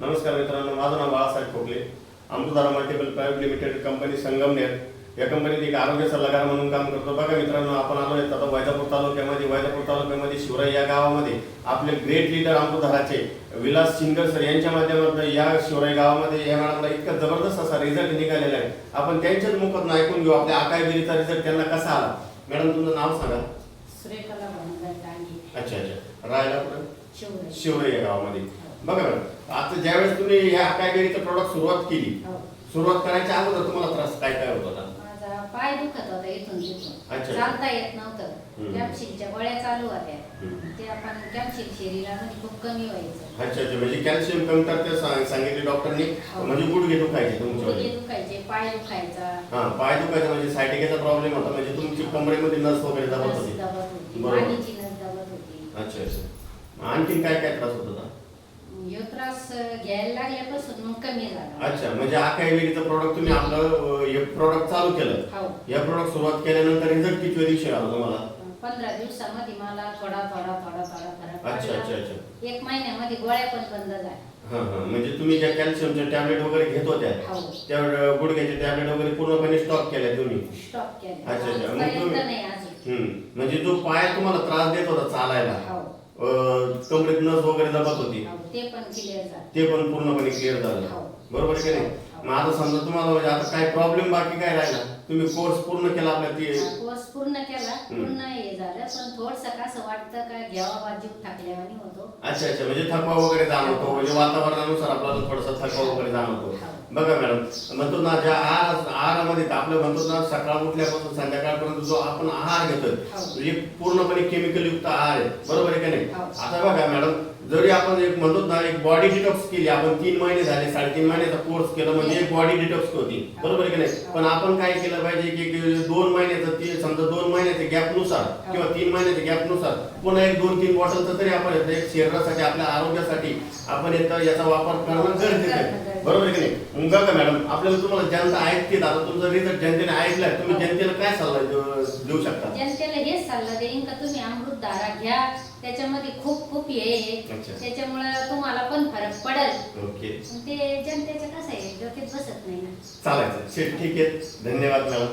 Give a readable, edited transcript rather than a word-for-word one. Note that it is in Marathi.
नमस्कार मित्रांनो, माझं नाव Balasaheb Khokle. Amritdhara multiple private limited company Sangamner या कंपनीत एक आरोग्य सल्लागार म्हणून काम करतो. बघा मित्रांनो, आपण आलो आहे आता वैजापूर तालुक्यामध्ये शिवराई या गावामध्ये आपले ग्रेट लीडर अमृतधाराचे विलास शिंगर सर यांच्या माध्यमातून या शिवराई गावामध्ये या मॅडमला इतका जबरदस्त असा रिझल्ट निघालेला आहे. आपण त्यांच्याच मुखातून ऐकून घेऊ आपल्या आकायगिरीचा रिझल्ट त्यांना कसा आला. मॅडम तुमचं नाव सांगा. अच्छा अच्छा, राहायला कुठं? शिवराई या गावामध्ये. बघा मॅडम, आता ज्यावेळेस तुम्ही ह्या आकायगिरीचं प्रोडक्ट सुरुवात केली, सुरुवात करायच्या अगोदर तुम्हाला त्रास काय काय होत होता? माझा पाय दुखत होता इथून तिथून, अच्छा. चालता येत नव्हतं. कॅप्सिलच्या गोळ्या चालू होत्या, ते आपण कॅप्सिल शरीरामध्ये खूप कमी व्हायचं. अच्छा अच्छा, म्हणजे कॅल्शियम कमतरता सांगितली डॉक्टरनी. म्हणजे गुडघे दुखायचे तुमचे? गुडघे दुखायचे, पाय दुखायचा. हा, पाय दुखायचा म्हणजे सायटिकाचा प्रॉब्लेम होता, म्हणजे तुमची कमरेमध्ये नस वगैरे दबत होती. बरोबर. पाणीची नस दबत होती. अच्छा अच्छा, आणखीन काय काय त्रास होत होता? ह्यो त्रास घ्यायला लागल्यापासून मग कमी झाला. अच्छा, म्हणजे आकायगिरीचं प्रोडक्ट तुम्ही आपलं हे प्रोडक्ट चालू केलं. हो. या प्रोडक्ट सुरुवात केल्यानंतर रिझल्ट किती दिवशी आला तुम्हाला? 15 दिवसामध्ये मला थोडा थोडा थोडा थोडा फरक अच्छा पडला. अच्छा अच्छा. 1 महिन्यामध्ये गोळ्या पण बंद झाल्या. हा हा, म्हणजे तुम्ही ज्या कॅल्शियमच्या टॅबलेट वगैरे घेत होत्या हो. त्या गुडघ्याचे टॅबलेट वगैरे पूर्णपणे स्टॉप केल्या तुम्ही? स्टॉप केले. अच्छा अच्छा, मग पर्यंत तुम्ही नाही अजून. म्हणजे जो पाय तुम्हाला त्रास देत होता चालायला, हो. कमरेत नस वगैरे दबत होती, हो, ते पण क्लिअर झालं. ते पण पूर्णपणे क्लिअर झालं. हो. बरोबर आहे की नाही? मग आता समजा तुम्हाला म्हणजे आता काय प्रॉब्लेम बाकी काय राहिला, तुम्ही कोर्स पूर्ण केला आपल्या ती? कोर्स पूर्ण केला, पूर्ण हे झालं, पण थोडस असं वाटतं का घ्यावा जीव टाकल्यावानी होतो. अच्छा अच्छा, म्हणजे थकवा वगैरे जाणवतो, म्हणजे वातावरणानुसार आपल्याला थोडासा थकवा वगैरे जाणवतो. बघा मॅडम, म्हणतो ना ज्या आहारामध्ये आपलं म्हणतो ना, सकाळ उठल्यापासून संध्याकाळपर्यंत जो आपण आहार घेतोय म्हणजे पूर्णपणे केमिकल युक्त आहार आहे. बरोबर आहे की नाही? आता बघा मॅडम, जरी आपण एक म्हणतो ना एक बॉडी डिटॉक्स केली, आपण 3 महिने झाले, 3.5 महिन्याचा कोर्स केला म्हणजे एक बॉडी डिटॉक्स होती. बरोबर आहे की नाही? पण आपण काय केलं पाहिजे की 2 महिन्याचं समजा 2 महिन्याच्या गॅपनुसार किंवा 3 महिन्याच्या गॅपनुसार पुन्हा एक 2-3 बॉटलचं तरी आपण एक शरीरासाठी आपल्या आरोग्यासाठी आपण याचा वापर करणं गरजेचं आहे. बरोबर आहे की नाही? मग बघा मॅडम, आपल्याला तुम्हाला जनता ऐकते, आता तुमचा रिझल्ट जनतेने ऐकलाय, तुम्ही जनतेला काय सल्ला देऊ शकता? जनतेला हेच सल्ला देईन का तुम्ही अमृतधारा घ्या, त्याच्यामध्ये खूप खूप हे आहे, त्याच्यामुळे तुम्हाला पण फरक पडेल. ओके. ते जनतेचं कसं आहे, डोक्यात बसत नाही ना. चालायचं. ठीक आहे, धन्यवाद मॅडम.